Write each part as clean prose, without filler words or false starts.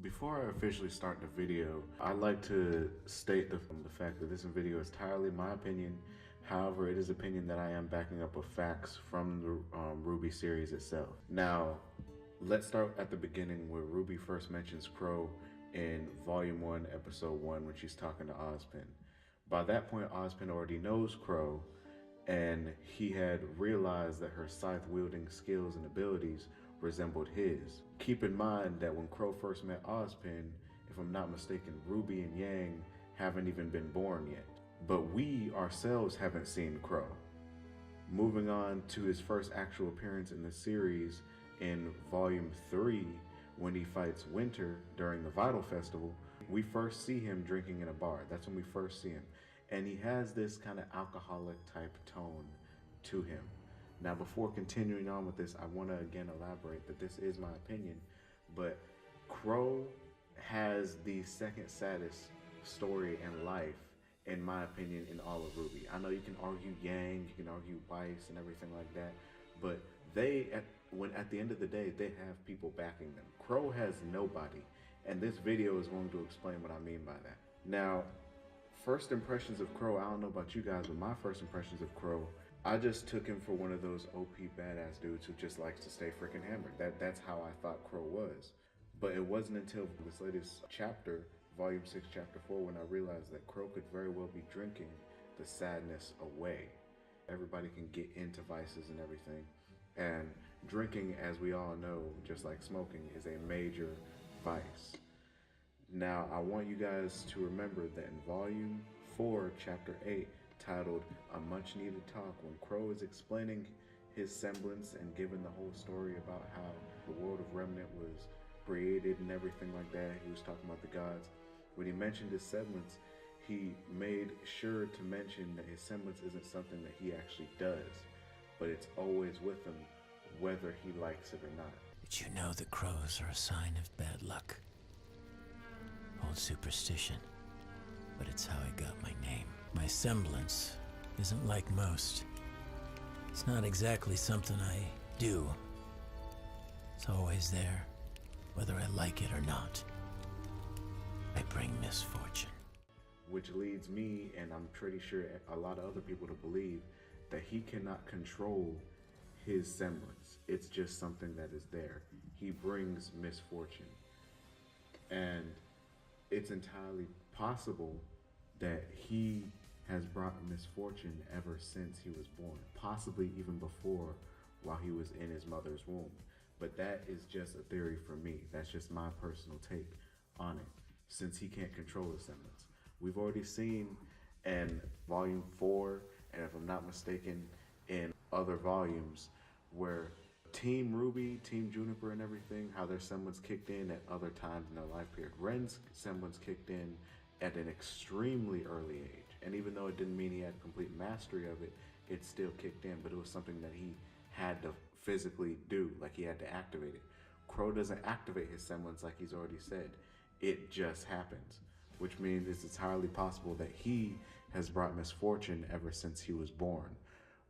Before I officially start the video, I'd like to state the fact that this video is entirely my opinion. However, it is opinion that I am backing up with facts from the Ruby series itself. Now, let's start at the beginning where Ruby first mentions Qrow in Volume 1, Episode 1, when she's talking to Ozpin. By that point, Ozpin already knows Qrow, and he had realized that her scythe-wielding skills and abilities resembled his. Keep in mind that when Qrow first met Ozpin, if I'm not mistaken, Ruby and Yang haven't even been born yet. But we ourselves haven't seen Qrow. Moving on to his first actual appearance in the series in Volume 3, when he fights Winter during the Vital Festival, we first see him drinking in a bar. That's when we first see him. And he has this kind of alcoholic type tone to him. Now, before continuing on with this, I want to again elaborate that this is my opinion, but Qrow has the second saddest story in life, in my opinion, in all of Ruby. I know you can argue Yang, you can argue Weiss and everything like that, but they, at the end of the day, they have people backing them. Qrow has nobody, and this video is going to explain what I mean by that. Now, first impressions of Qrow, I don't know about you guys, but my first impressions of Qrow, I just took him for one of those OP badass dudes who just likes to stay freaking hammered. That's how I thought Qrow was. But it wasn't until this latest chapter, Volume 6, Chapter 4, when I realized that Qrow could very well be drinking the sadness away. Everybody can get into vices and everything. And drinking, as we all know, just like smoking, is a major vice. Now, I want you guys to remember that in Volume 4, Chapter 8, titled A Much Needed Talk, when Qrow is explaining his semblance and giving the whole story about how the world of Remnant was created and everything like that, he was talking about the gods. When he mentioned his semblance, he made sure to mention that his semblance isn't something that he actually does, but it's always with him, whether he likes it or not. Did you know that crows are a sign of bad luck? Old superstition, but it's how I got my name. My semblance isn't like most. It's not exactly something I do. It's always there, whether I like it or not. I bring misfortune. Which leads me, and I'm pretty sure a lot of other people, to believe that he cannot control his semblance. It's just something that is there. He brings misfortune. And it's entirely possible that he has brought misfortune ever since he was born, possibly even before, while he was in his mother's womb. But that is just a theory for me. That's just my personal take on it, since he can't control his semblance. We've already seen in Volume 4, and if I'm not mistaken, in other volumes, where Team Ruby, Team Juniper and everything, how their semblance kicked in at other times in their life period. Ren's semblance kicked in at an extremely early age. And even though it didn't mean he had complete mastery of it, it still kicked in, but it was something that he had to physically do, like he had to activate it. Qrow doesn't activate his semblance like he's already said. It just happens, which means it's entirely possible that he has brought misfortune ever since he was born,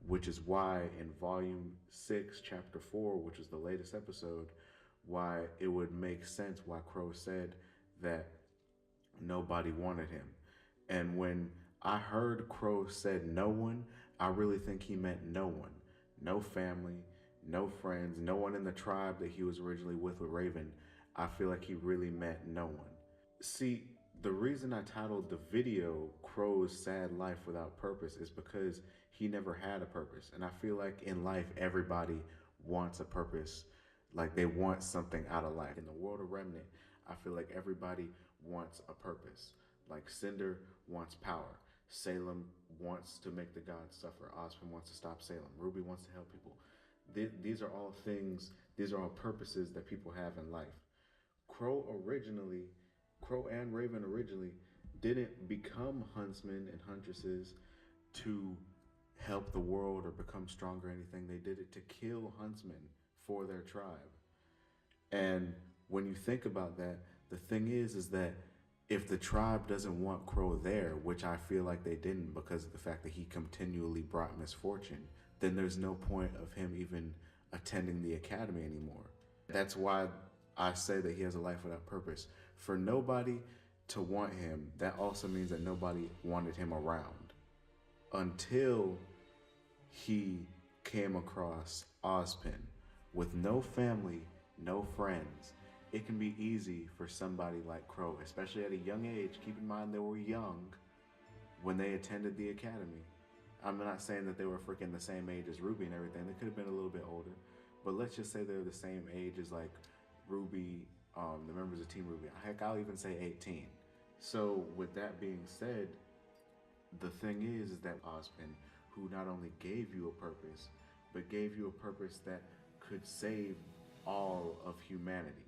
which is why in Volume 6, Chapter 4, which is the latest episode, why it would make sense why Qrow said that nobody wanted him. And when I heard Qrow said no one, I really think he meant no one. No family, no friends, no one in the tribe that he was originally with Raven. I feel like he really meant no one. See, the reason I titled the video Qrow's Sad Life Without Purpose is because he never had a purpose. And I feel like in life, everybody wants a purpose. Like they want something out of life. In the world of Remnant, I feel like everybody wants a purpose. Like Cinder wants power. Salem wants to make the gods suffer. Ozpin wants to stop Salem. Ruby wants to help people. These are all things, these are all purposes that people have in life. Qrow and Raven originally didn't become huntsmen and huntresses to help the world or become stronger or anything. They did it to kill huntsmen for their tribe. And when you think about that, the thing is that if the tribe doesn't want Qrow there, which I feel like they didn't because of the fact that he continually brought misfortune, then there's no point of him even attending the academy anymore. That's why I say that he has a life without purpose. For nobody to want him, that also means that nobody wanted him around until he came across Ozpin. With no family, no friends, it can be easy for somebody like Qrow, especially at a young age. Keep in mind they were young when they attended the academy. I'm not saying that they were freaking the same age as Ruby and everything. They could have been a little bit older, but let's just say they're the same age as like Ruby, the members of Team Ruby. Heck, I'll even say 18. So with that being said, the thing is that Ozpin, who not only gave you a purpose, but gave you a purpose that could save all of humanity,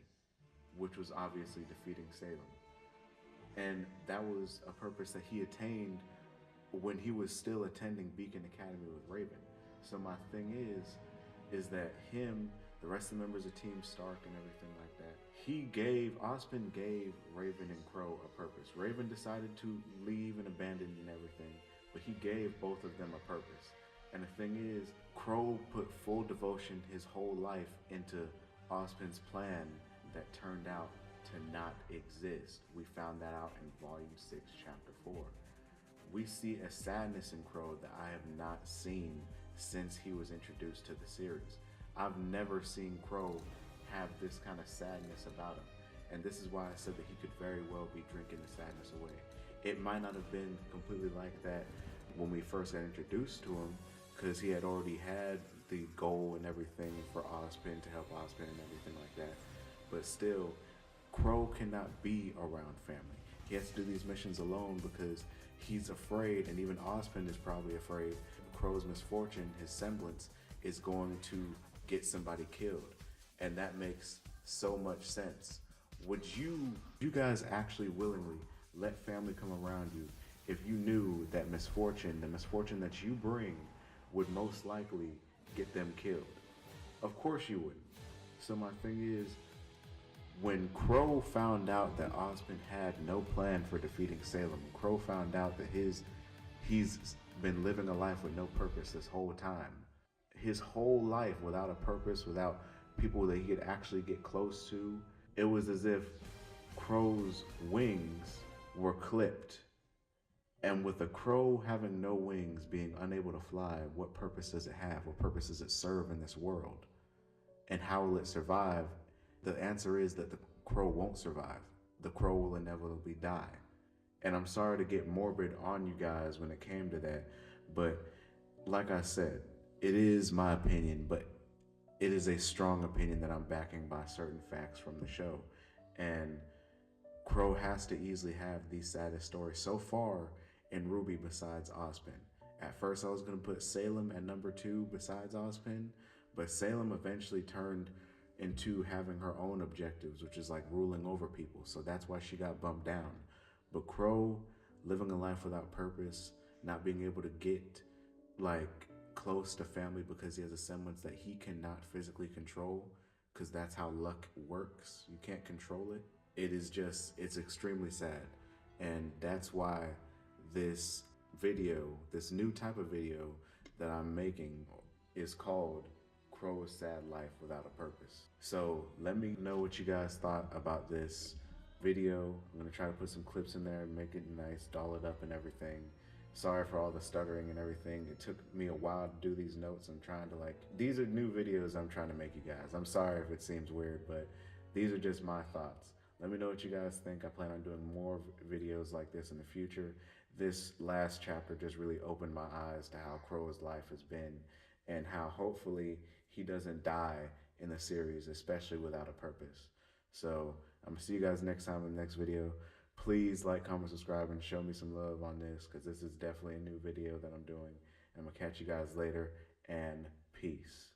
which was obviously defeating Salem. And that was a purpose that he attained when he was still attending Beacon Academy with Raven. So my thing is that him, the rest of the members of Team Stark and everything like that, Ozpin gave Raven and Qrow a purpose. Raven decided to leave and abandon and everything, but he gave both of them a purpose. And the thing is, Qrow put full devotion his whole life into Ozpin's plan that turned out to not exist. We found that out in Volume 6, Chapter 4. We see a sadness in Qrow that I have not seen since he was introduced to the series. I've never seen Qrow have this kind of sadness about him. And this is why I said that he could very well be drinking the sadness away. It might not have been completely like that when we first got introduced to him, because he had already had the goal and everything for Ozpin, to help Ozpin and everything like that. But still, Qrow cannot be around family. He has to do these missions alone because he's afraid, and even Ozpin is probably afraid, Qrow's misfortune, his semblance, is going to get somebody killed. And that makes so much sense. Would you guys actually willingly let family come around you if you knew that misfortune, the misfortune that you bring, would most likely get them killed? Of course you wouldn't. So my thing is, when Qrow found out that Ozpin had no plan for defeating Salem, Qrow found out that he's been living a life with no purpose this whole time. His whole life without a purpose, without people that he could actually get close to. It was as if Qrow's wings were clipped. And with a Qrow having no wings, being unable to fly, what purpose does it have? What purpose does it serve in this world? And how will it survive? The answer is that the Qrow won't survive. The Qrow will inevitably die. And I'm sorry to get morbid on you guys when it came to that, but like I said, it is my opinion, but it is a strong opinion that I'm backing by certain facts from the show. And Qrow has to easily have the saddest story so far in Ruby besides Ozpin. At first I was going to put Salem at number 2 besides Ozpin, but Salem eventually turned into having her own objectives, which is like ruling over people. So that's why she got bumped down. But Qrow living a life without purpose, not being able to get like close to family because he has a semblance that he cannot physically control, because that's how luck works. You can't control it. It's extremely sad. And that's why this video, this new type of video that I'm making, is called Qrow's Sad Life Without a Purpose. So let me know what you guys thought about this video. I'm gonna try to put some clips in there and make it nice, doll it up and everything. Sorry for all the stuttering and everything. It took me a while to do these notes. I'm trying to these are new videos I'm trying to make, you guys. I'm sorry if it seems weird, but these are just my thoughts. Let me know what you guys think. I plan on doing more videos like this in the future. This last chapter just really opened my eyes to how Qrow's life has been, and how hopefully he doesn't die in the series, especially without a purpose. So I'm gonna see you guys next time in the next video. Please like, comment, subscribe, and show me some love on this, because this is definitely a new video that I'm doing. I'm gonna catch you guys later, and peace.